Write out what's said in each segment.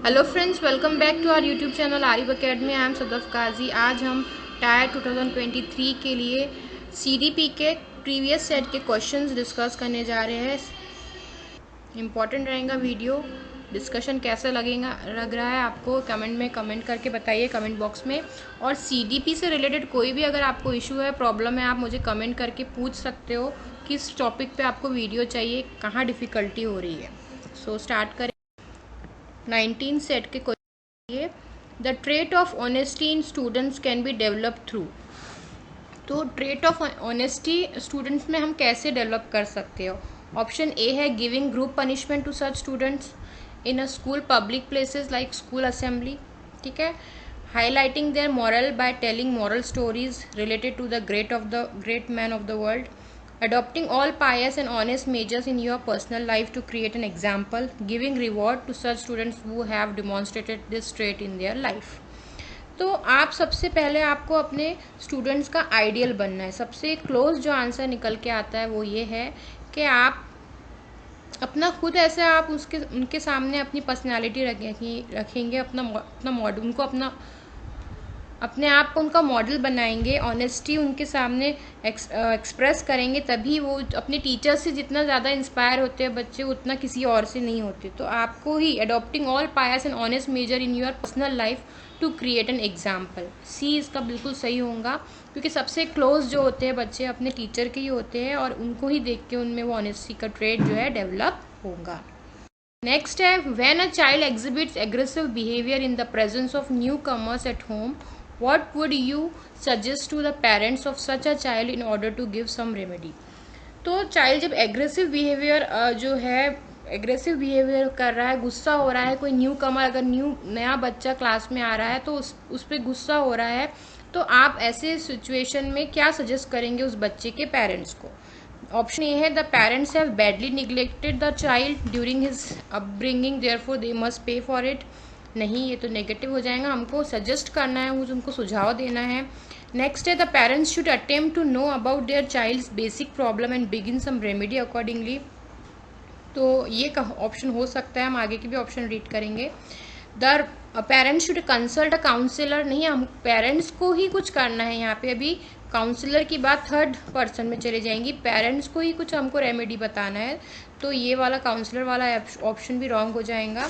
Hello friends, welcome back to our YouTube channel Arif academy. I am Sadaf Qazi. आज हम tier 2023 के लिए सीडीपी के प्रीवियस सेट के क्वेश्चंस डिस्कस करने जा रहे हैं। इम्पॉर्टेंट रहेगा वीडियो। डिस्कशन कैसा लग रहा है आपको कमेंट में कमेंट करके बताइए, कमेंट बॉक्स में। और सीडीपी से रिलेटेड कोई भी अगर आपको इशू है, प्रॉब्लम है, आप मुझे कमेंट करके पूछ सकते हो किस टॉपिक पे आपको वीडियो चाहिए, कहाँ डिफ़िकल्टी हो रही है। सो स्टार्ट करें। 19 सेट के question. The trait of honesty in students can be develop through. तो ट्रेट ऑफ ऑनेस्टी स्टूडेंट्स में हम कैसे डेवलप कर सकते हो? ऑप्शन ए है giving group punishment to such students in a school public places like school assembly. ठीक है। Highlighting their moral by telling moral stories related to the great man of the world. Adopting all pious and honest measures in your personal life to create an example, giving reward to such students who have demonstrated this trait in their life. तो आप सबसे पहले आपको अपने students का ideal बनना है। सबसे क्लोज जो आंसर निकल के आता है वो ये है कि आप अपना खुद ऐसे आप उनके सामने अपनी पर्सनालिटी रखेंगे, अपना मॉडल, उनको अपने आप को उनका मॉडल बनाएंगे, ऑनेस्टी उनके सामने एक्सप्रेस करेंगे, तभी वो अपने टीचर से जितना ज़्यादा इंस्पायर होते हैं बच्चे, उतना किसी और से नहीं होते। तो आपको ही adopting all pious and honest measure in your personal life to create an example. C इसका बिल्कुल सही होगा, क्योंकि सबसे क्लोज जो होते हैं बच्चे अपने टीचर के ही होते हैं, और उनको ही देख के उनमें वो ऑनेस्टी का ट्रेट जो है डेवलप होगा। नेक्स्ट है, when a child exhibits aggressive behaviour in the presence of new commerce at home, what would you suggest to the parents of such a child in order to give some remedy? तो child जब aggressive behaviour कर रहा है, गुस्सा हो रहा है, कोई न्यू कमर अगर नया बच्चा क्लास में आ रहा है तो उस पर गुस्सा हो रहा है, तो आप ऐसे सिचुएशन में क्या सजेस्ट करेंगे उस बच्चे के पेरेंट्स को? ऑप्शन ए है, the parents have badly neglected the child during his upbringing, therefore they must pay for it. नहीं, ये तो नेगेटिव हो जाएगा। हमको सजेस्ट करना है, मुझे उनको सुझाव देना है। नेक्स्ट है, the parents should attempt to know about their child's basic problem and begin some remedy accordingly. तो ये ऑप्शन हो सकता है। हम आगे के भी ऑप्शन रीड करेंगे। The parents should consult a counsellor. नहीं, हम पेरेंट्स को ही कुछ करना है यहाँ पे। अभी काउंसलर की बात थर्ड पर्सन में चले जाएंगी, पेरेंट्स को ही कुछ हमको रेमेडी बताना है। तो ये वाला काउंसलर वाला ऑप्शन भी रॉन्ग हो जाएगा।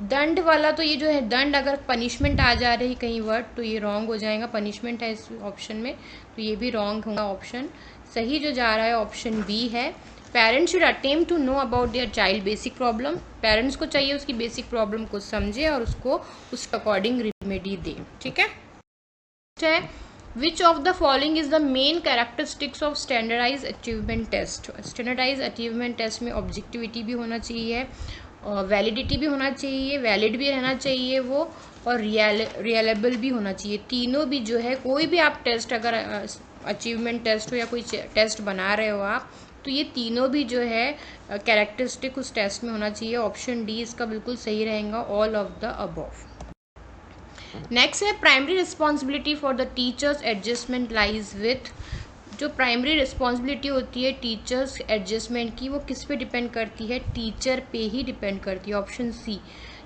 दंड वाला, तो ये जो है दंड, अगर पनिशमेंट आ जा रही कहीं वर्ड, तो ये रॉन्ग हो जाएगा। पनिशमेंट है इस ऑप्शन में, तो ये भी रॉन्ग होगा ऑप्शन। सही जो जा रहा है ऑप्शन बी है। Parents should attempt to know about their child basic problem. Parents को चाहिए उसकी बेसिक प्रॉब्लम को समझे और उसको उस अकॉर्डिंग रेमेडी दे। ठीक है। Which of the following is the main characteristics of standardize achievement test? Standardize achievement test में ऑब्जेक्टिविटी भी होना चाहिए, वैलिडिटी भी होना चाहिए, वैलिड भी रहना चाहिए वो, और रियलेबल भी होना चाहिए। तीनों भी जो है, कोई भी आप टेस्ट अगर अचीवमेंट टेस्ट हो या कोई टेस्ट बना रहे हो आप, तो ये तीनों भी जो है कैरेक्टरिस्टिक उस टेस्ट में होना चाहिए। ऑप्शन डी इसका बिल्कुल सही रहेगा, all of the above. Next है, primary responsibility for the teachers adjustment lies with. जो प्राइमरी रिस्पॉन्सिबिलिटी होती है टीचर्स एडजस्टमेंट की, वो किस पे डिपेंड करती है? टीचर पे ही डिपेंड करती है। ऑप्शन सी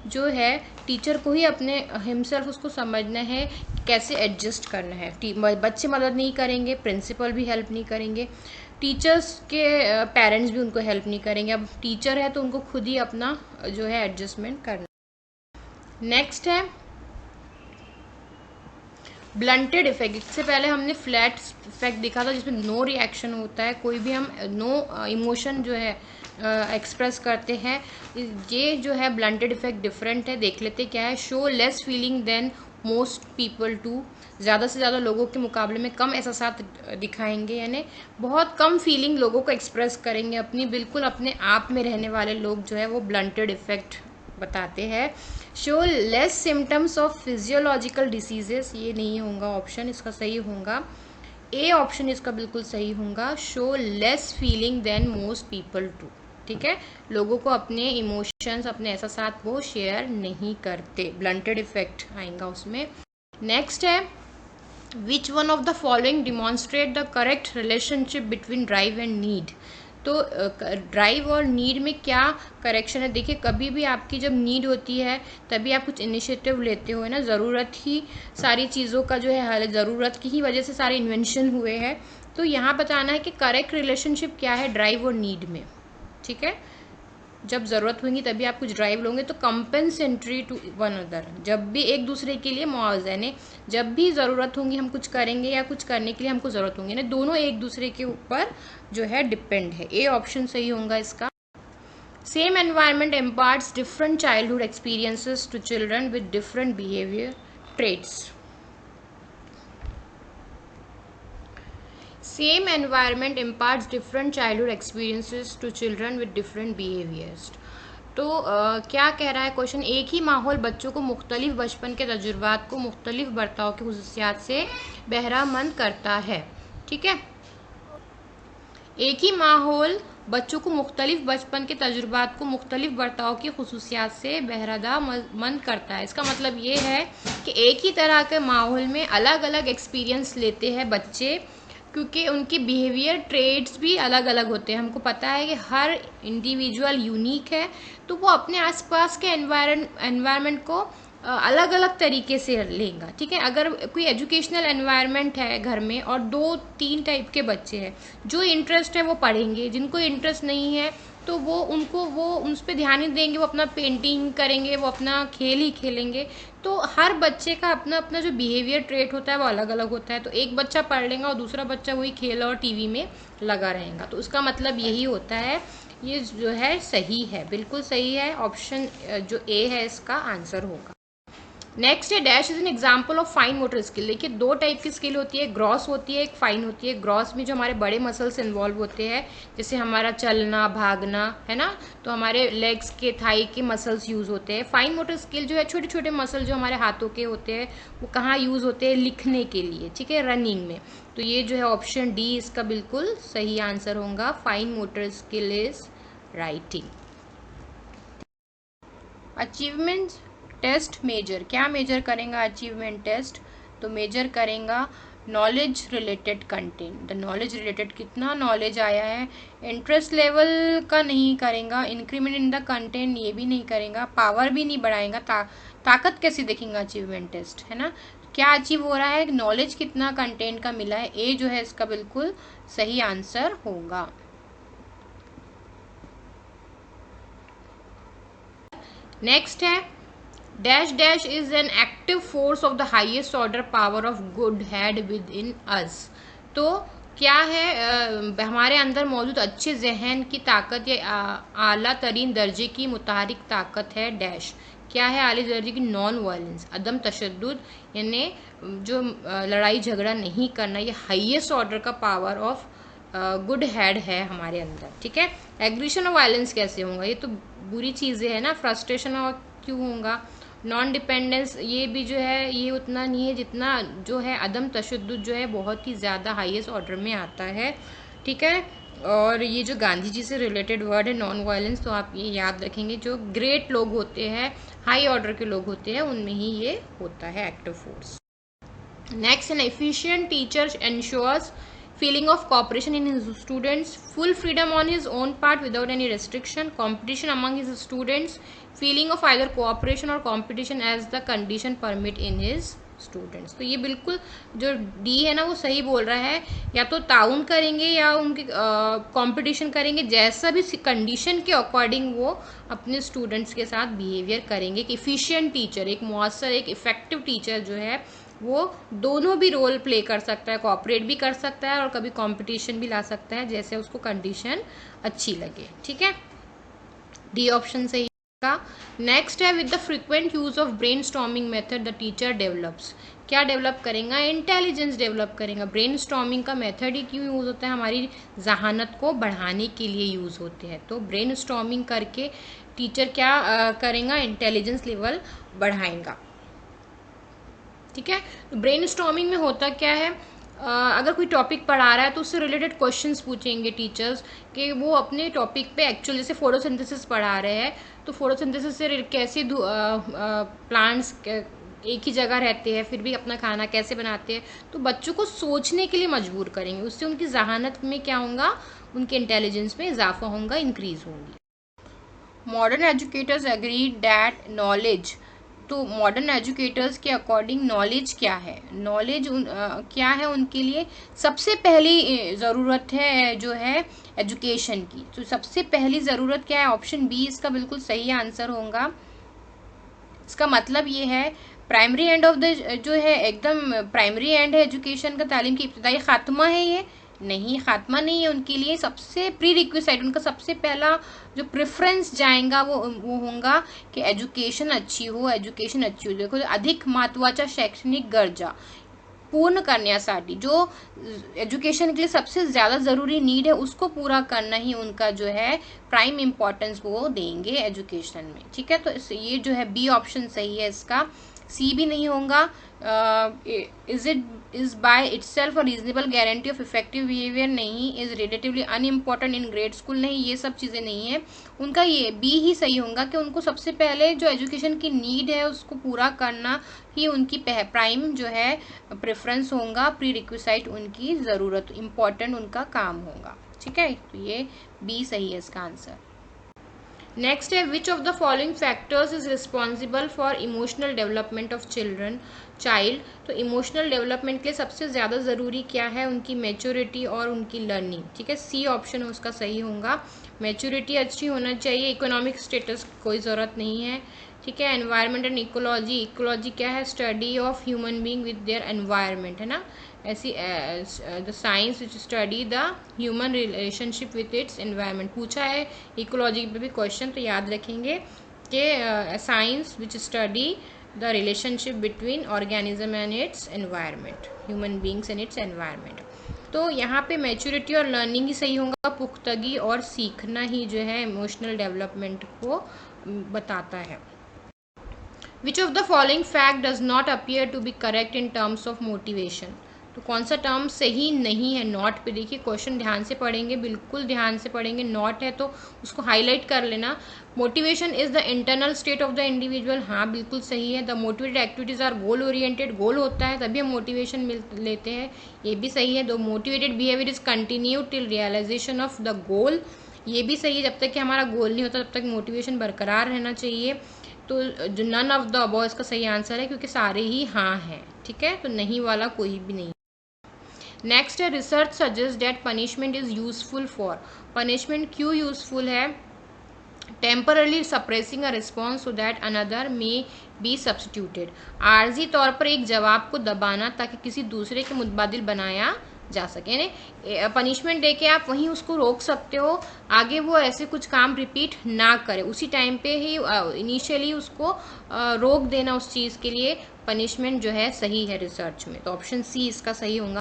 जो है, टीचर को ही अपने हिमसेल्फ उसको समझना है कैसे एडजस्ट करना है। बच्चे मदद नहीं करेंगे, प्रिंसिपल भी हेल्प नहीं करेंगे, टीचर्स के पेरेंट्स भी उनको हेल्प नहीं करेंगे। अब टीचर है तो उनको खुद ही अपना जो है एडजस्टमेंट करना। नेक्स्ट है, ब्लंटेड इफेक्ट। इससे पहले हमने फ्लैट इफेक्ट देखा था जिसमें नो रिएक्शन होता है, कोई भी हम नो इमोशन जो है एक्सप्रेस करते हैं। ये जो है ब्लंटेड इफेक्ट डिफरेंट है। देख लेते क्या है। Show less feeling than most people too. ज़्यादा से ज़्यादा लोगों के मुकाबले में कम एहसास दिखाएंगे, यानी बहुत कम फीलिंग लोगों को एक्सप्रेस करेंगे अपनी। बिल्कुल अपने आप में रहने वाले लोग जो है वो ब्लंटेड इफेक्ट बताते हैं। Show less symptoms of physiological diseases, ये नहीं होगा ऑप्शन, इसका सही होगा ए ऑप्शन, इसका बिल्कुल सही होगा। Show less feeling than most people too. ठीक है, लोगों को अपने इमोशंस, अपने एहसास वो शेयर नहीं करते, ब्लंटेड इफेक्ट आएगा उसमें। नेक्स्ट है, विच one of the following demonstrate the correct relationship between drive and need? तो ड्राइव और नीड में क्या करेक्शन है? देखिए, कभी भी आपकी जब नीड होती है तभी आप कुछ इनिशिएटिव लेते हो, है ना। ज़रूरत ही सारी चीज़ों का जो है हल, ज़रूरत की ही वजह से सारे इन्वेंशन हुए हैं। तो यहाँ बताना है कि करेक्ट रिलेशनशिप क्या है ड्राइव और नीड में, ठीक है। जब ज़रूरत होगी तभी आप कुछ ड्राइव लोगे, तो कंपेंसेंट्री टू वन अदर, जब भी एक दूसरे के लिए मुआवजा, यानी जब भी ज़रूरत होगी हम कुछ करेंगे या कुछ करने के लिए हमको ज़रूरत होगी, यानी दोनों एक दूसरे के ऊपर जो है डिपेंड है। ए ऑप्शन सही होगा इसका। Same environment imparts different childhood experiences to children with different behaviour traits. Same environment imparts different childhood experiences to children with different behaviors. तो क्या कह रहा है क्वेश्चन? एक ही माहौल बच्चों को मुख्तलिफ बचपन के तजुर्बात को मुख्तलिफ बर्ताव की खुसूसियात से बहरामंद करता है, ठीक है। एक ही माहौल बच्चों को मुख्तलिफ बचपन के तजुर्बात को मुख्तलिफ बर्ताव की खुसूसियात से बहरामंद करता है। इसका मतलब ये है कि एक ही तरह के माहौल में अलग अलग एक्सपीरियंस लेते हैं बच्चे, क्योंकि उनके बिहेवियर ट्रेड्स भी अलग अलग होते हैं। हमको पता है कि हर इंडिविजुअल यूनिक है, तो वो अपने आसपास के एनवायरनमेंट को अलग अलग तरीके से लेगा, ठीक है। अगर कोई एजुकेशनल एनवायरनमेंट है घर में और 2-3 टाइप के बच्चे हैं, जो इंटरेस्ट है वो पढ़ेंगे, जिनको इंटरेस्ट नहीं है तो वो उस पर ध्यान नहीं देंगे, वो अपना पेंटिंग करेंगे, वो अपना खेल ही खेलेंगे। तो हर बच्चे का अपना अपना जो बिहेवियर ट्रेट होता है वो अलग अलग होता है। तो एक बच्चा पढ़ लेगा और दूसरा बच्चा वही खेल और टीवी में लगा रहेगा। तो उसका मतलब यही होता है। ये जो है सही है, बिल्कुल सही है। ऑप्शन जो ए है इसका आंसर होगा। नेक्स्ट है dash is an example of fine motor skill. देखिए, 2 टाइप की स्किल होती है, ग्रॉस होती है, एक फाइन होती है। ग्रॉस में जो हमारे बड़े मसल्स इन्वॉल्व होते हैं, जैसे हमारा चलना, भागना, है ना, तो हमारे लेग्स के, थाई के मसल्स यूज होते हैं। फाइन मोटर स्किल जो है छोटे छोटे मसल जो हमारे हाथों के होते हैं, वो कहाँ यूज होते हैं? लिखने के लिए, ठीक है, रनिंग में। तो ये जो है ऑप्शन डी इसका बिल्कुल सही आंसर होगा। Fine motor skill is writing. Achievement test measure, क्या मेजर करेगा अचीवमेंट टेस्ट? तो मेजर करेगा knowledge related content. The knowledge related, कितना नॉलेज आया है। इंटरेस्ट लेवल का नहीं करेगा। इंक्रीमेंट इन द कंटेंट ये भी नहीं करेगा। पावर भी नहीं बढ़ाएगा। ताकत कैसे देखेगा अचीवमेंट टेस्ट, है ना। क्या अचीव हो रहा है? नॉलेज कितना कंटेंट का मिला है। ए जो है इसका बिल्कुल सही आंसर होगा। नेक्स्ट है dash dash is an active force of the highest order power of good had within us. तो क्या है? हमारे अंदर मौजूद अच्छे जहन की ताकत या आला तरीन दर्जे की मुतारिक ताकत है डैश। क्या है आले दर्जे की? नॉन वायलेंस, अदम तशद्दुद, यानी जो लड़ाई झगड़ा नहीं करना। ये हाईएस्ट ऑर्डर का पावर ऑफ गुड हेड है हमारे अंदर, ठीक है। एग्रेशन और वायलेंस कैसे होगा? ये तो बुरी चीज़ें है ना। फ्रस्ट्रेशन और क्यों होगा? नॉन डिपेंडेंस, ये भी जो है ये उतना नहीं है जितना जो है अदम तशद्दुद जो है बहुत ही ज़्यादा हाईएस्ट ऑर्डर में आता है, ठीक है। और ये जो गांधी जी से रिलेटेड वर्ड है नॉन वायलेंस, तो आप ये याद रखेंगे। जो ग्रेट लोग होते हैं, हाई ऑर्डर के लोग होते हैं, उनमें ही ये होता है active force. Next, N efficient teacher ensures feeling of cooperation in his students, full freedom on his own part without any restriction, competition among his students, feeling of either cooperation or competition as the condition permit in his students. तो ये बिल्कुल जो D है ना वो सही बोल रहा है। या तो ताउन करेंगे या उनके कंपटीशन करेंगे, जैसा भी कंडीशन के अकॉर्डिंग वो अपने स्टूडेंट्स के साथ बिहेवियर करेंगे। कि इफिशिएंट टीचर, एक मुअस्सर, एक इफेक्टिव टीचर जो है वो दोनों भी रोल प्ले कर सकता है, कोऑपरेट भी कर सकता है और कभी कंपटीशन भी ला सकता है, जैसे उसको कंडीशन अच्छी लगे, ठीक है। डी ऑप्शन सही का। नेक्स्ट है with the frequent use of brain storming method the teacher develops. क्या डेवलप करेगा? इंटेलिजेंस डेवलप करेगा। ब्रेन स्टॉर्मिंग का मेथड ही क्यों यूज होता है? हमारी जहानत को बढ़ाने के लिए यूज होते हैं। तो ब्रेन स्टॉर्मिंग करके टीचर क्या करेगा? इंटेलिजेंस लेवल बढ़ाएगा, ठीक है। तो ब्रेन स्टॉर्मिंग में होता क्या है? अगर कोई टॉपिक पढ़ा रहा है तो उससे रिलेटेड क्वेश्चंस पूछेंगे टीचर्स कि वो अपने टॉपिक पे एक्चुअल, जैसे फोटोसिंथेसिस पढ़ा रहे हैं तो फोटोसिंथेसिस से कैसे प्लांट्स एक ही जगह रहते हैं फिर भी अपना खाना कैसे बनाते हैं। तो बच्चों को सोचने के लिए मजबूर करेंगे, उससे उनकी जहानत में क्या होगा? उनके इंटेलिजेंस में इजाफा होगा, इंक्रीज होंगी। Modern educators agree that knowledge, तो मॉडर्न एजुकेटर्स के अकॉर्डिंग नॉलेज क्या है, नॉलेज क्या है उनके लिए सबसे पहली ज़रूरत है जो है एजुकेशन की। तो सबसे पहली ज़रूरत क्या है, ऑप्शन बी इसका बिल्कुल सही आंसर होगा। इसका मतलब ये है प्राइमरी एंड ऑफ द जो है एकदम प्राइमरी एंड है एजुकेशन का, तालीम की इब्तदाई खात्मा है ये नहीं, खात्मा नहीं है उनके लिए। सबसे प्री रिक्विसाइट उनका सबसे पहला जो प्रेफरेंस जाएगा वो होगा कि एजुकेशन अच्छी हो, एजुकेशन अच्छी हो। देखो अधिक महत्वाचा शैक्षणिक गरजा पूर्ण करण्यासाठी जो एजुकेशन के लिए सबसे ज़्यादा ज़रूरी नीड है उसको पूरा करना ही उनका जो है प्राइम इम्पोर्टेंस वो देंगे एजुकेशन में। ठीक है, तो ये जो है बी ऑप्शन सही है इसका, सी भी नहीं होगा। Is by itself a reasonable guarantee of effective behaviour नहीं, is relatively unimportant in grade school नहीं, ये सब चीज़ें नहीं है उनका। ये बी ही सही होगा कि उनको सबसे पहले जो एजुकेशन की नीड है उसको पूरा करना ही उनकी प्राइम जो है प्रेफरेंस होगा, प्री रिक्विसाइट उनकी ज़रूरत इम्पॉर्टेंट उनका काम होगा। ठीक है, तो ये बी सही है इसका आंसर। नेक्स्ट है which of the following factors is responsible for emotional development of child. तो इमोशनल डेवलपमेंट के लिए सबसे ज़्यादा ज़रूरी क्या है, उनकी मैच्योरिटी और उनकी लर्निंग। ठीक है, सी ऑप्शन उसका सही होगा, मैच्योरिटी अच्छी होना चाहिए। इकोनॉमिक स्टेटस कोई ज़रूरत नहीं है। ठीक है, एनवायरनमेंट एंड इकोलॉजी, इकोलॉजी क्या है, study of human being with their environment, है ना। ऐसी the science which study the human relationship with its environment, पूछा है इकोलॉजी पे भी क्वेश्चन, तो याद रखेंगे कि science which study the relationship between organism and it's environment, human beings and it's environment. तो यहाँ पे मैच्योरिटी और लर्निंग ही सही होगा, पुख्तगी और सीखना ही जो है इमोशनल डेवलपमेंट को बताता है। Which of the following fact does not appear to be correct in terms of motivation, तो कौन सा टर्म सही नहीं है। नॉट पे देखिए क्वेश्चन ध्यान से पढ़ेंगे, बिल्कुल ध्यान से पढ़ेंगे, नॉट है तो उसको हाईलाइट कर लेना। Motivation is the internal state of the individual, हाँ बिल्कुल सही है। The motivated activities are goal oriented, goal होता है तभी हम मोटिवेशन लेते हैं, ये भी सही है। The motivated behaviour is continue till realisation of the goal, ये भी सही है। जब तक कि हमारा गोल नहीं होता तब तक मोटिवेशन बरकरार रहना चाहिए। तो जो नन ऑफ द अबव इसका सही आंसर है क्योंकि सारे ही हाँ हैं। ठीक है, तो नहीं वाला कोई भी नहीं। नेक्स्ट है research suggest that punishment is useful for, punishment क्यों यूजफुल है, temporarily suppressing a response so that another may be substituted, आर्जी तौर पर एक जवाब को दबाना ताकि किसी दूसरे के मुतबादिल बनाया जा सके। यानी पनिशमेंट देके आप वहीं उसको रोक सकते हो, आगे वो ऐसे कुछ काम रिपीट ना करे, उसी टाइम पे ही इनिशियली उसको रोक देना उस चीज़ के लिए पनिशमेंट जो है सही है रिसर्च में। तो ऑप्शन सी इसका सही होगा।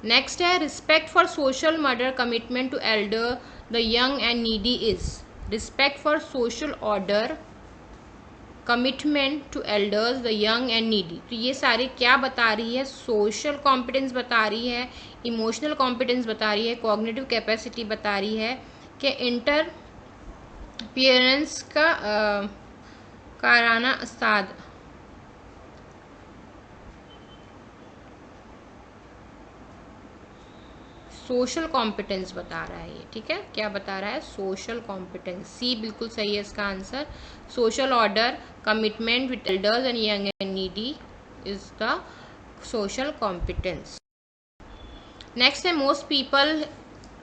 नेक्स्ट है respect for social murder commitment to elder the young and needy is, respect for social order commitment to elders the young and needy, तो ये सारे क्या बता रही है, सोशल कॉम्पिटेंस बता रही है, इमोशनल कॉम्पिटेंस बता रही है, कॉग्निटिव कैपेसिटी बता रही है कि इंटरफियरेंस का काराना साद, सोशल कॉम्पिटेंस बता रहा है ये। ठीक है, क्या बता रहा है, सोशल कॉम्पिटेंस, सी बिल्कुल सही है इसका answer. Social order commitment with elders and young and needy is the social competence. Next है most people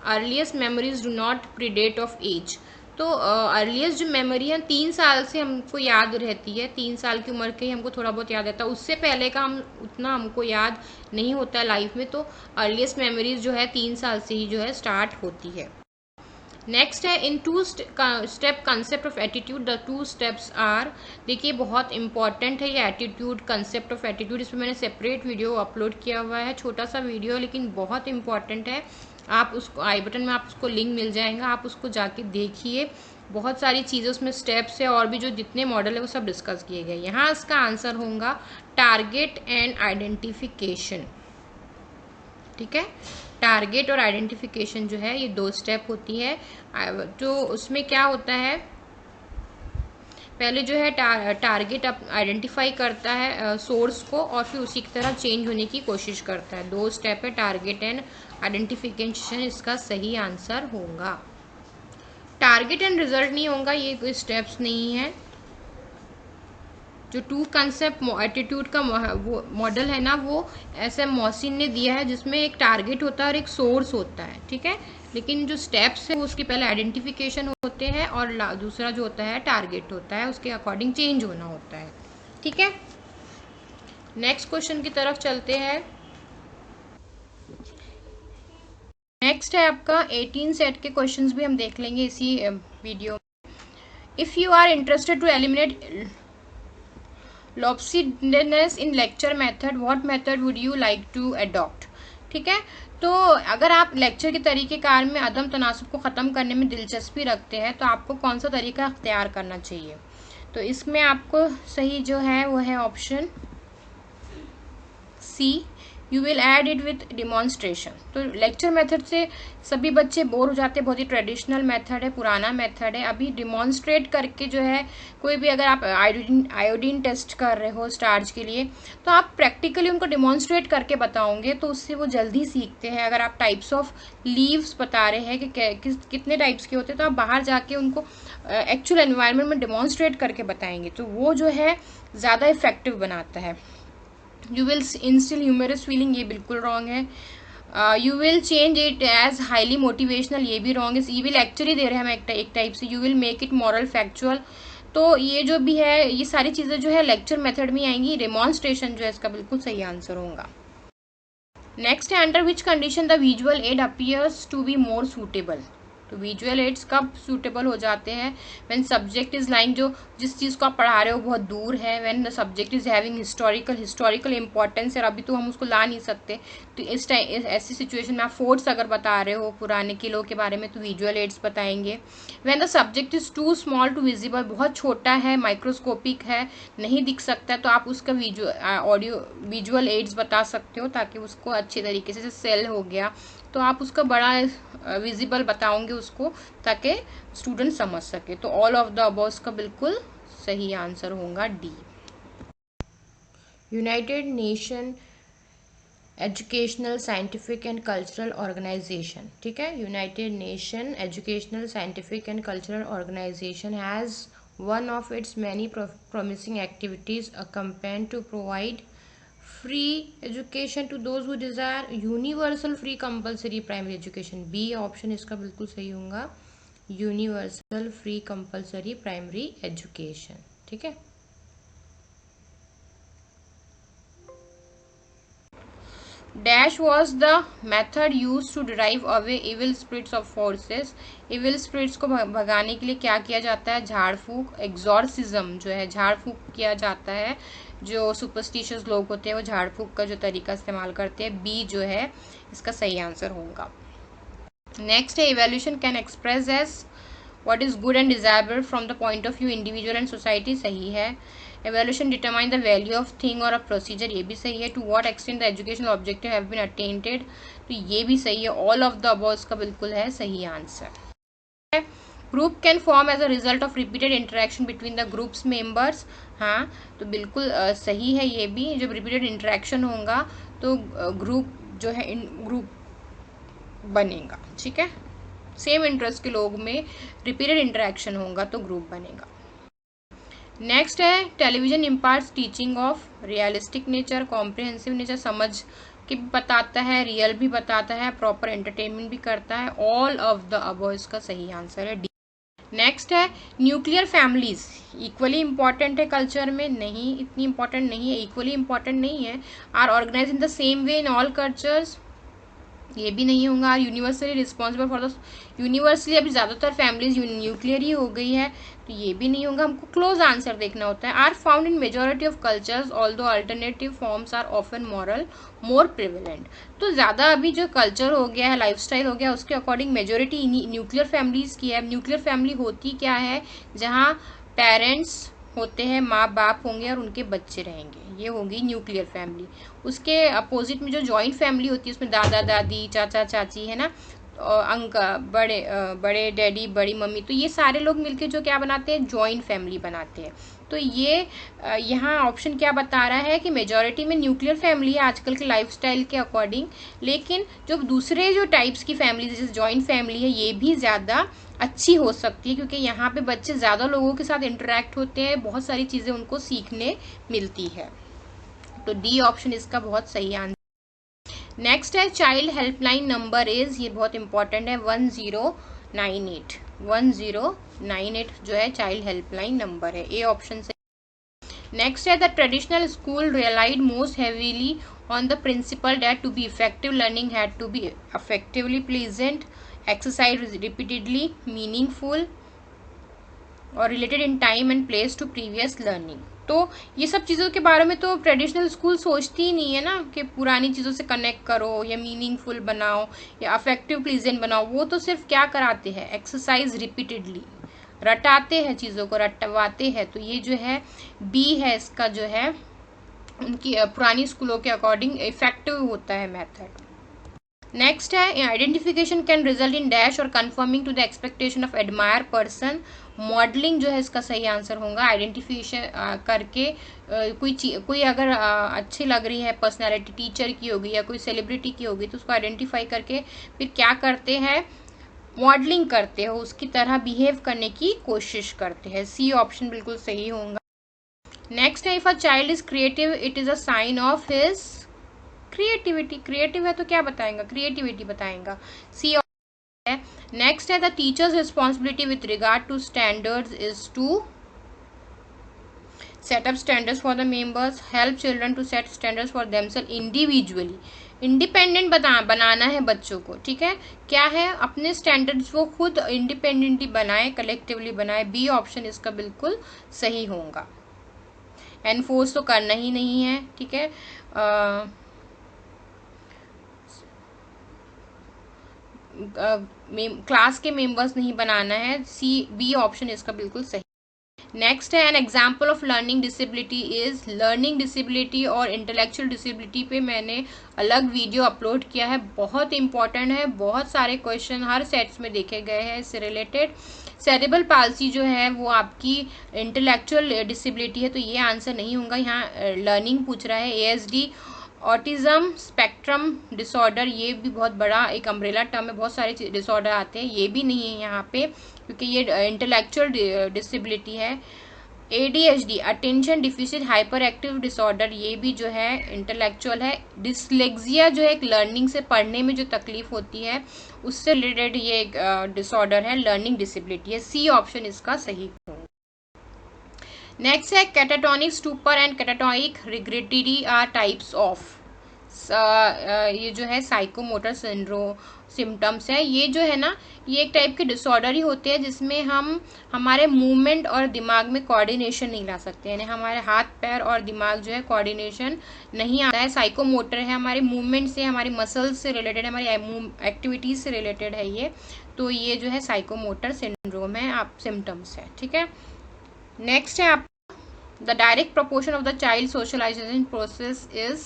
earliest memories do not predate of age, तो अर्लीस्ट जो मेमोरी है 3 साल से हमको याद रहती है, 3 साल की उम्र के ही हमको थोड़ा बहुत याद रहता है, उससे पहले का हम उतना हमको याद नहीं होता है लाइफ में। तो अर्लीस्ट मेमोरीज जो है 3 साल से ही जो है स्टार्ट होती है। नेक्स्ट है in 2 step concept of attitude, the 2 steps are, देखिए बहुत इंपॉर्टेंट है ये एटीट्यूड, कंसेप्ट ऑफ एटीट्यूड, इसमें मैंने सेपरेट वीडियो अपलोड किया हुआ है, छोटा सा वीडियो लेकिन बहुत इंपॉर्टेंट है। आप उसको आई बटन में आप उसको लिंक मिल जाएगा, आप उसको जाके देखिए, बहुत सारी चीज़ें उसमें स्टेप्स है और भी जो जितने मॉडल है वो सब डिस्कस किए गए। यहाँ इसका आंसर होगा टारगेट एंड आइडेंटिफिकेशन। ठीक है, टारगेट और आइडेंटिफिकेशन जो है ये 2 स्टेप होती है। जो उसमें क्या होता है पहले जो है टारगेट आइडेंटिफाई करता है सोर्स को, और फिर उसी की तरह चेंज होने की कोशिश करता है। 2 स्टेप है, टारगेट एंड आइडेंटिफिकेशन इसका सही आंसर होगा। टारगेट एंड रिजल्ट नहीं होगा, ये कोई स्टेप्स नहीं है। जो 2 कंसेप्ट एटीट्यूड का वो मॉडल है ना, वो एस एम मोहसिन ने दिया है, जिसमें एक टारगेट होता है और एक सोर्स होता है, ठीक है। लेकिन जो स्टेप्स है वो उसके पहले आइडेंटिफिकेशन होते हैं और दूसरा जो होता है टारगेट होता है, उसके अकॉर्डिंग चेंज होना होता है, ठीक है। नेक्स्ट क्वेश्चन की तरफ चलते हैं। नेक्स्ट है आपका 18 सेट के क्वेश्चंस भी हम देख लेंगे इसी वीडियो में। If you are interested to eliminate lopsidedness in lecture method, what method would you like to adopt, ठीक है। तो अगर आप लेक्चर के तरीक़ेकार में अदम तनासुब को ख़त्म करने में दिलचस्पी रखते हैं तो आपको कौन सा तरीका अख्तियार करना चाहिए। तो इसमें आपको सही जो है वो है option C, you will add it with demonstration. तो लेक्चर मेथड से सभी बच्चे बोर हो जाते हैं, बहुत ही ट्रेडिशनल मेथड है, पुराना मेथड है। अभी डिमॉन्स्ट्रेट करके जो है, कोई भी अगर आप आयोडीन टेस्ट कर रहे हो स्टार्च के लिए, तो आप प्रैक्टिकली उनको डिमॉन्स्ट्रेट करके बताओगे तो उससे वो जल्दी सीखते हैं। अगर आप टाइप्स ऑफ लीव्स बता रहे हैं कि कितने टाइप्स के होते हैं, तो आप बाहर जाके उनको एक्चुअल एनवायरनमेंट में डिमॉन्स्ट्रेट करके बताएंगे तो वो जो है ज़्यादा इफेक्टिव बनाता है। You will instil humorous feeling, ये बिल्कुल रॉन्ग है। You will change it as highly motivational, ये भी रॉन्ग है। यू विल एक्चुअली दे रहे हैं हम एक टाइप से। You will make it moral factual, तो ये जो भी है ये सारी चीज़ें जो है लेक्चर मेथड में आएंगी। डेमॉन्स्ट्रेशन जो है इसका बिल्कुल सही आंसर होगा। नेक्स्ट है, under which condition the visual aid appears to be more suitable. तो विजुअल एड्स कब सूटेबल हो जाते हैं, व्हेन सब्जेक्ट इज लाइंग, जो जिस चीज़ को आप पढ़ा रहे हो बहुत दूर है, when the subject is having historical importance है, अभी तो हम उसको ला नहीं सकते, तो इस टाइम ऐसी सिचुएशन में आप फोर्ट्स अगर बता रहे हो पुराने किलों के बारे में तो विजुअल एड्स बताएंगे। When the subject is too small to visible, बहुत छोटा है, माइक्रोस्कोपिक है, नहीं दिख सकता है, तो आप उसका विजुअल एड्स बता सकते हो ताकि उसको अच्छे तरीके से, जैसे सेल हो गया तो आप उसका बड़ा विजिबल बताओगे उसको ताकि स्टूडेंट समझ सके। तो ऑल ऑफ द अबव का बिल्कुल सही आंसर होगा D. United Nation Educational Scientific and Cultural Organisation, ठीक है। United Nation Educational Scientific and Cultural Organisation has one of its many promising activities a campaign to provide free education to those who desire universal free compulsory primary education। B option इसका बिल्कुल सही होगा, universal free compulsory primary education, ठीक है। Dash was the method use to derive away evil spirits of forces. Evil spirits को भगाने के लिए क्या किया जाता है, झाड़ फूक, एग्जॉर्सिज्म जो है झाड़ फूक किया जाता है। जो सुपरस्टिशियस लोग होते हैं वो झाड़ फूक का जो तरीका इस्तेमाल करते हैं। बी जो है इसका सही आंसर होगा। नेक्स्ट है, evaluation can express as what is good and desirable from the point of view individual and society, सही है। Evaluation determine the value of thing और अ प्रोसीजर, ये भी सही है। To what extent the educational objective have been attended, तो ये भी सही है। ऑल ऑफ द अबव का बिल्कुल है सही answer. Group can form as a result of repeated interaction between the groups members, हाँ तो बिल्कुल सही है ये भी। जब रिपीटेड इंटरेक्शन होगा तो ग्रुप जो है ग्रुप बनेगा, ठीक है। सेम इंटरेस्ट के लोग में रिपीटेड इंटरेक्शन होगा तो ग्रुप बनेगा। नेक्स्ट है, television imparts teaching of realistic nature, comprehensive nature, समझ के भी बताता है, रियल भी बताता है, प्रॉपर एंटरटेनमेंट भी करता है। ऑल ऑफ द अबव इसका सही आंसर है डी। नेक्स्ट है, न्यूक्लियर फैमिलीज इक्वली इंपॉर्टेंट है कल्चर में, नहीं इतनी इंपॉर्टेंट नहीं है, इक्वली इंपॉर्टेंट नहीं है। Are organise in the same way in all cultures, ये भी नहीं होगा। Universally responsible for the, universally अभी ज़्यादातर फैमिलीज न्यूक्लियर ही हो गई है तो ये भी नहीं होगा। हमको क्लोज आंसर देखना होता है। Are found in majority of cultures although alternative forms are often moral more prevalent, तो ज़्यादा अभी जो कल्चर हो गया है, लाइफस्टाइल हो गया, उसके अकॉर्डिंग मेजोरिटी न्यूक्लियर फैमिलीज की है। न्यूक्लियर फैमिली होती क्या है, जहाँ पेरेंट्स होते हैं, माँ बाप होंगे और उनके बच्चे रहेंगे, ये होगी न्यूक्लियर फैमिली। उसके अपोजिट में जो जॉइंट फैमिली होती है उसमें दादा दादी चाचा चाची है ना, बड़े डैडी, बड़ी मम्मी, तो ये सारे लोग मिलके जो क्या बनाते हैं, जॉइंट फैमिली बनाते हैं। तो ये यहाँ ऑप्शन क्या बता रहा है कि मेजॉरिटी में न्यूक्लियर फैमिली है आजकल के लाइफस्टाइल के अकॉर्डिंग, लेकिन जो दूसरे जो टाइप्स की फैमिली जैसे जॉइंट फैमिली है ये भी ज़्यादा अच्छी हो सकती है, क्योंकि यहाँ पे बच्चे ज़्यादा लोगों के साथ इंटरेक्ट होते हैं, बहुत सारी चीज़ें उनको सीखने मिलती है। तो डी ऑप्शन इसका बहुत सही आंसर। नेक्स्ट है चाइल्ड हेल्पलाइन नंबर इज, ये बहुत इंपॉर्टेंट है, 1098 1098 जो है चाइल्ड हेल्पलाइन नंबर है, ए ऑप्शन से। नेक्स्ट है the traditional school relied most heavily on the principle that to be effective learning had to be affectively pleasant, exercise repeatedly, meaningful और related in time and place to previous learning. तो ये सब चीज़ों के बारे में तो ट्रेडिशनल स्कूल सोचती ही नहीं है ना, कि पुरानी चीज़ों से कनेक्ट करो या मीनिंगफुल बनाओ या अफेक्टिव प्लीजेंट बनाओ। वो तो सिर्फ क्या कराते हैं, एक्सरसाइज रिपीटेडली, रटाते हैं, चीज़ों को रटवाते हैं। तो ये जो है बी है इसका, जो है उनकी पुरानी स्कूलों के अकॉर्डिंग इफेक्टिव होता है मेथड। नेक्स्ट है identification can result in dash और conforming to the expectation of admire person. Modelling जो है इसका सही आंसर होगा। आइडेंटिफिकेशन करके कोई अगर अच्छी लग रही है पर्सनालिटी, टीचर की होगी या कोई सेलिब्रिटी की होगी, तो उसको आइडेंटिफाई करके फिर क्या करते हैं, मॉडलिंग करते हो, उसकी तरह बिहेव करने की कोशिश करते हैं। सी ऑप्शन बिल्कुल सही होगा। नेक्स्ट है if a child is creative it is a sign of his creativity. Creative है तो क्या बताएगा, क्रिएटिविटी बताएगा। सी है। नेक्स्ट है the teachers responsibility with regard to standards is to set up standards for the members, help children to set standards for themselves individually. Independent बनाना है बच्चों को, ठीक है, क्या है, अपने स्टैंडर्ड्स वो खुद इंडिपेंडेंटली बनाए, कलेक्टिवली बनाए। बी ऑप्शन इसका बिल्कुल सही होगा। एनफोर्स तो करना ही नहीं है, ठीक है, क्लास के मेंबर्स नहीं बनाना है। सी बी ऑप्शन इसका बिल्कुल सही। नेक्स्ट है an example of learning disability is. Learning disability और इंटेलेक्चुअल डिसेबिलिटी पे मैंने अलग वीडियो अपलोड किया है, बहुत इंपॉर्टेंट है, बहुत सारे क्वेश्चन हर सेट्स में देखे गए हैं इससे रिलेटेड। सेरेब्रल पाल्सी जो है वो आपकी इंटेलेक्चुअल डिसेबिलिटी है, तो ये आंसर नहीं होगा। यहाँ लर्निंग पूछ रहा है। एएसडी ऑटिज्म स्पेक्ट्रम डिसऑर्डर, ये भी बहुत बड़ा एक अम्ब्रेला टर्म है, बहुत सारे डिसऑर्डर आते हैं, ये भी नहीं है यहाँ पे, क्योंकि ये इंटेलेक्चुअल डिसेबिलिटी है। ADHD attention deficit hyper active disorder, ये भी जो है इंटेलेक्चुअल है। डिसलेक्सिया जो है एक लर्निंग से, पढ़ने में जो तकलीफ होती है उससे रिलेटेड ये एक डिसऑर्डर है, लर्निंग डिसेबिलिटी है। सी ऑप्शन इसका सही होगा। नेक्स्ट है catatonic stupor and catatonic regretory are types of. ये जो है साइकोमोटर सिम्टम्स है, ये जो है ना, ये एक टाइप के डिसऑर्डर ही होते हैं जिसमें हम हमारे मूवमेंट और दिमाग में कोऑर्डिनेशन नहीं ला सकते, यानी हमारे हाथ पैर और दिमाग जो है कोऑर्डिनेशन नहीं आता है। साइकोमोटर है, हमारे मूवमेंट से, हमारे मसल्स से रिलेटेड है, हमारी एक्टिविटीज से रिलेटेड है ये। तो ये जो है साइकोमोटर सिंड्रोम है, आप सिम्टम्स है, ठीक है। नेक्स्ट है आप the direct proportion of the child socialization process is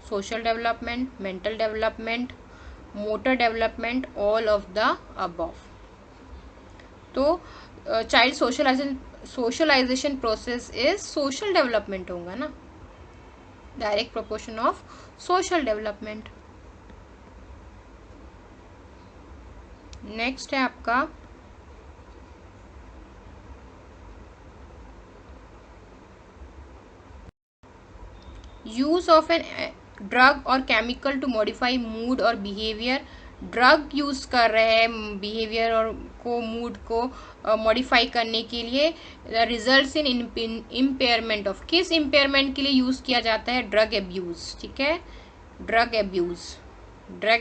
social development, mental development, motor development, all of the above। तो child socialization process is social development होगा ना, direct proportion of social development. Next है आपका use of an drug और chemical to modify mood और behaviour. Drug use कर रहे हैं बिहेवियर और को, मूड को मॉडिफाई करने के लिए। रिजल्ट्स इन इम्पेयरमेंट ऑफ, किस इम्पेयरमेंट के लिए यूज किया जाता है, ड्रग एब्यूज, ठीक है, ड्रग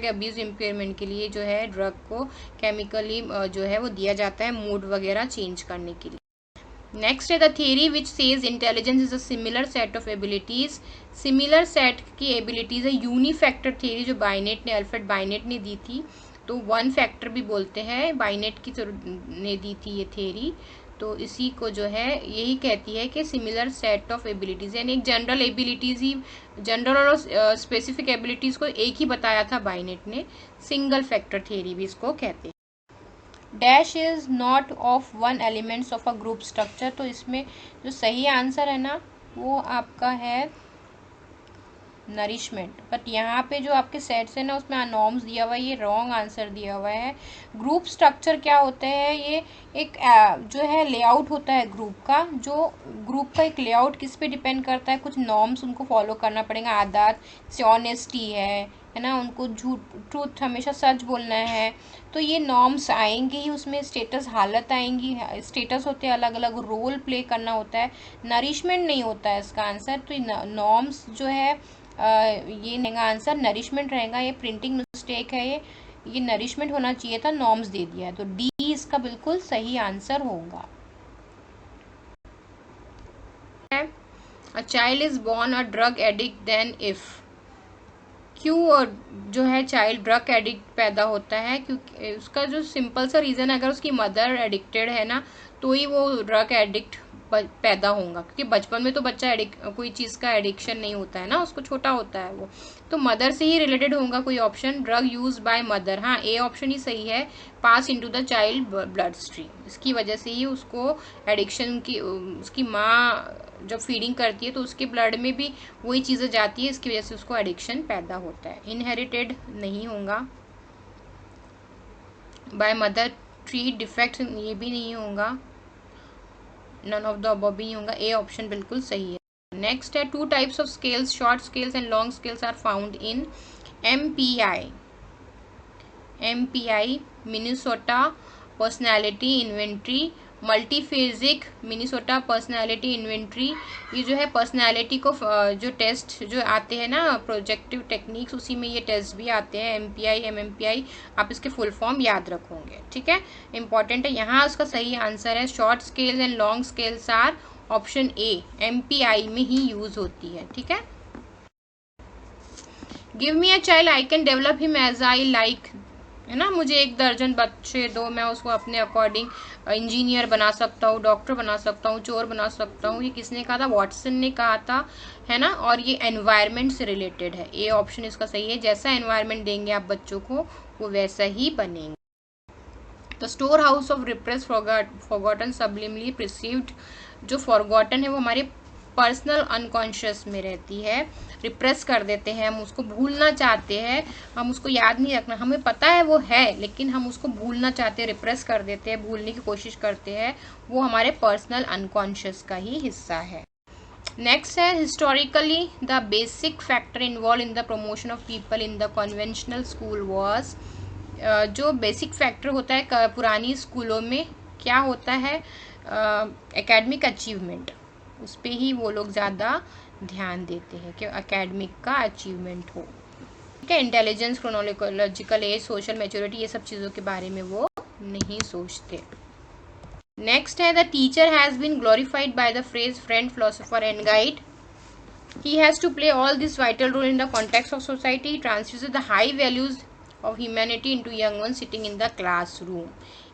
एब्यूज इम्पेयरमेंट के लिए जो है ड्रग को केमिकली जो है वो दिया जाता है मूड वगैरह चेंज करने के लिए। नेक्स्ट है the theory which says intelligence is a similar set of abilities. Similar set की एबिलिटीज है यूनिफैक्टर थियरी, जो बाइनेट ने, अल्फ्रेड बाइनेट ने दी थी, तो वन फैक्टर भी बोलते हैं, बाइनेट की ने दी थी ये थियरी। तो इसी को जो है यही कहती है कि सिमिलर सेट ऑफ एबिलिटीज, यानी एक जनरल एबिलिटीज ही, जनरल और स्पेसिफिक एबिलिटीज को एक ही बताया था बाइनेट ने। सिंगल फैक्टर थियरी भी इसको कहते हैं। Dash is not of one elements of a group structure, तो इसमें जो सही आंसर है ना वो आपका है नरिशमेंट। बट यहाँ पे जो आपके सेट्स है ना उसमें अनॉर्म्स दिया हुआ है, ये रॉन्ग आंसर दिया हुआ है। ग्रुप स्ट्रक्चर क्या होता है, ये एक जो है लेआउट होता है ग्रुप का, जो ग्रुप का एक लेआउट किस पे डिपेंड करता है, कुछ नॉर्म्स उनको फॉलो करना पड़ेगा, आदत से ऑनेस्टी है ना, उनको ट्रूथ हमेशा सच बोलना है, तो ये नॉर्म्स आएंगे ही, उसमें स्टेटस हालत आएंगी, स्टेटस होते हैं अलग अलग, रोल प्ले करना होता है, नरिशमेंट नहीं होता है इसका आंसर। तो नॉर्म्स जो है ये रहेगा आंसर, नरिशमेंट रहेगा, ये प्रिंटिंग मिस्टेक है, ये नरिशमेंट होना चाहिए था, नॉर्म्स दे दिया है, तो डी इसका बिल्कुल सही आंसर होगा। A child is born a drug addict then if, क्यों जो है चाइल्ड ड्रग एडिक्ट पैदा होता है, क्योंकि उसका जो सिंपल सा रीज़न है, अगर उसकी मदर एडिक्टेड है ना तो ही वो ड्रग एडिक्ट पैदा होगा, क्योंकि बचपन में तो बच्चा कोई चीज़ का एडिक्शन नहीं होता है ना, उसको छोटा होता है वो, तो मदर से ही रिलेटेड होगा कोई option. Drug use by mother, हाँ ए ऑप्शन ही सही है, पास into the child blood stream, इसकी वजह से ही उसको एडिक्शन की, उसकी माँ जब फीडिंग करती है तो उसके ब्लड में भी वही चीज़ें जाती है, इसकी वजह से उसको एडिक्शन पैदा होता है। इनहेरिटेड नहीं होगा, बाय मदर ट्रीट डिफेक्ट ये भी नहीं होगा, नन ऑफ द अबव भी नहीं होगा, ए ऑप्शन बिल्कुल सही है। नेक्स्ट है two types of scales, short scales and long scales are found in MPI. MPI Minnesota personality inventory, multiphasic Minnesota personality inventory, ये जो है पर्सनैलिटी को जो टेस्ट जो आते हैं ना प्रोजेक्टिव टेक्निक्स, उसी में ये टेस्ट भी आते हैं, एमपीआई एमएमपीआई, आप इसके फुल फॉर्म याद रखोगे, ठीक है, इंपॉर्टेंट है। यहाँ उसका सही आंसर है short scales and long scales are option A, MPI में ही यूज होती है, ठीक है। Give me a child I can develop him as I like, है ना, मुझे 1 दर्जन बच्चे दो, मैं उसको अपने अकॉर्डिंग इंजीनियर बना सकता हूँ, डॉक्टर बना सकता हूँ, चोर बना सकता हूँ, ये किसने कहा था, वॉटसन ने कहा था, है ना, और ये एनवायरनमेंट से रिलेटेड है, ए ऑप्शन इसका सही है, जैसा एनवायरनमेंट देंगे आप बच्चों को वो वैसा ही बनेंगे। The store house of repress forgotten subliminally perceived, जो फॉरगॉटन है वो हमारे पर्सनल अनकॉन्शियस में रहती है, रिप्रेस कर देते हैं, हम उसको भूलना चाहते हैं, हम उसको याद नहीं रखना, हमें पता है वो है लेकिन हम उसको भूलना चाहते हैं, रिप्रेस कर देते हैं, भूलने की कोशिश करते हैं, वो हमारे पर्सनल अनकॉन्शियस का ही हिस्सा है। नेक्स्ट है historically the basic factor involve in the promotion of people in the conventional school was, जो बेसिक फैक्टर होता है पुरानी स्कूलों में क्या होता है, एकेडमिक अचीवमेंट, उस पर ही वो लोग ज़्यादा ध्यान देते हैं कि एकेडमिक का अचीवमेंट हो, ठीक है, intelligence, chronological age, social maturity, ये सब चीज़ों के बारे में वो नहीं सोचते। नेक्स्ट है the teacher has been glorified by the phrase friend, philosopher and guide, he has to play all this vital role in the context of society, transfuses the high values of humanity into young ones sitting in the classroom,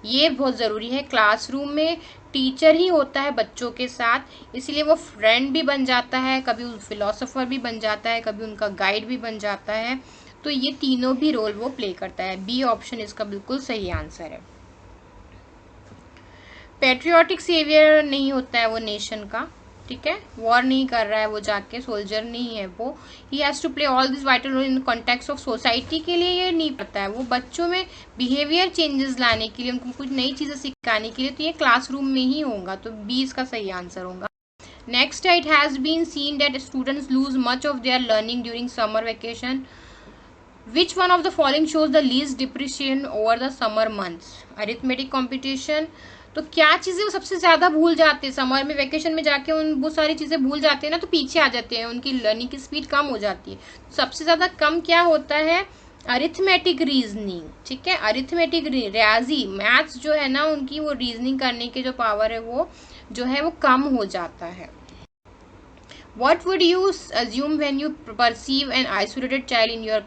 ये बहुत ज़रूरी है, classroom में teacher ही होता है बच्चों के साथ, इसलिए वो फ्रेंड भी बन जाता है, कभी फिलोसोफर भी बन जाता है, कभी उनका गाइड भी बन जाता है, तो ये तीनों भी रोल वो प्ले करता है, बी ऑप्शन इसका बिल्कुल सही आंसर है। पैट्रियोटिक सेवियर नहीं होता है वो नेशन का, ठीक है, वॉर नहीं कर रहा है वो जाके, सोल्जर नहीं है वो, he has to play all this vital role in context of society, के लिए ये नहीं पता है, वो बच्चों में बिहेवियर चेंजेस लाने के लिए, उनको कुछ नई चीज़ें सिखाने के लिए, तो ये क्लासरूम में ही होगा, तो बी इसका सही आंसर होगा। नेक्स्ट है it has been seen that students lose much of their learning during summer vacation, which one of the following shows the least depression over the summer months, arithmetic competition, तो क्या चीज़ें वो सबसे ज़्यादा भूल जाते हैं समर में, वेकेशन में जाके उन वो सारी चीज़ें भूल जाते हैं ना, तो पीछे आ जाते हैं, उनकी लर्निंग की स्पीड कम हो जाती है, सबसे ज़्यादा कम क्या होता है, अरिथमेटिक रीजनिंग, ठीक है, अरिथमेटिक रियाजी मैथ्स जो है ना, उनकी वो रीजनिंग करने की जो पावर है वो जो है वो कम हो जाता है। What would you assume when you perceive an isolated child in your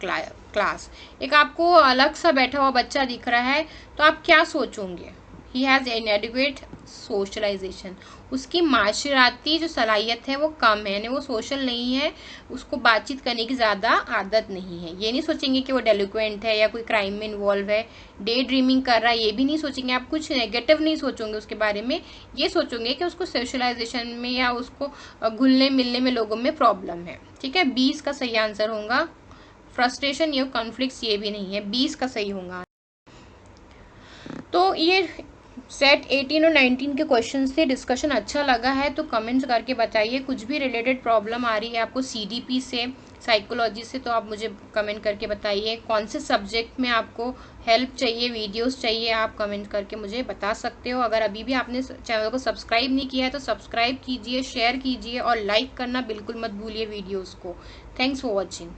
class, एक आपको अलग सा बैठा हुआ बच्चा दिख रहा है तो आप क्या सोचोगे, he has inadequate सोशलाइजेशन, उसकी माशराती जो सलाहियत है वो कम है, यानी वो सोशल नहीं है, उसको बातचीत करने की ज़्यादा आदत नहीं है। ये नहीं सोचेंगे कि वो डेलिक्वेंट है या कोई क्राइम में इन्वॉल्व है, डे ड्रीमिंग कर रहा है, ये भी नहीं सोचेंगे। आप कुछ नेगेटिव नहीं सोचोगे उसके बारे में, ये सोचोगे कि उसको सोशलाइजेशन में या उसको घुलने मिलने में लोगों में प्रॉब्लम है। ठीक है, 20 का सही आंसर होगा। फ्रस्ट्रेशन या कॉन्फ्लिक्ट्स ये भी नहीं है, 20 का सही होगा। तो ये सेट 18 और 19 के क्वेश्चन थे। डिस्कशन अच्छा लगा है तो कमेंट्स करके बताइए। कुछ भी रिलेटेड प्रॉब्लम आ रही है आपको सीडीपी से, साइकोलॉजी से, तो आप मुझे कमेंट करके बताइए। कौन से सब्जेक्ट में आपको हेल्प चाहिए, वीडियोस चाहिए, आप कमेंट करके मुझे बता सकते हो। अगर अभी भी आपने चैनल को सब्सक्राइब नहीं किया है तो सब्सक्राइब कीजिए, शेयर कीजिए और लाइक करना बिल्कुल मत भूलिए वीडियोज़ को। Thanks for watching.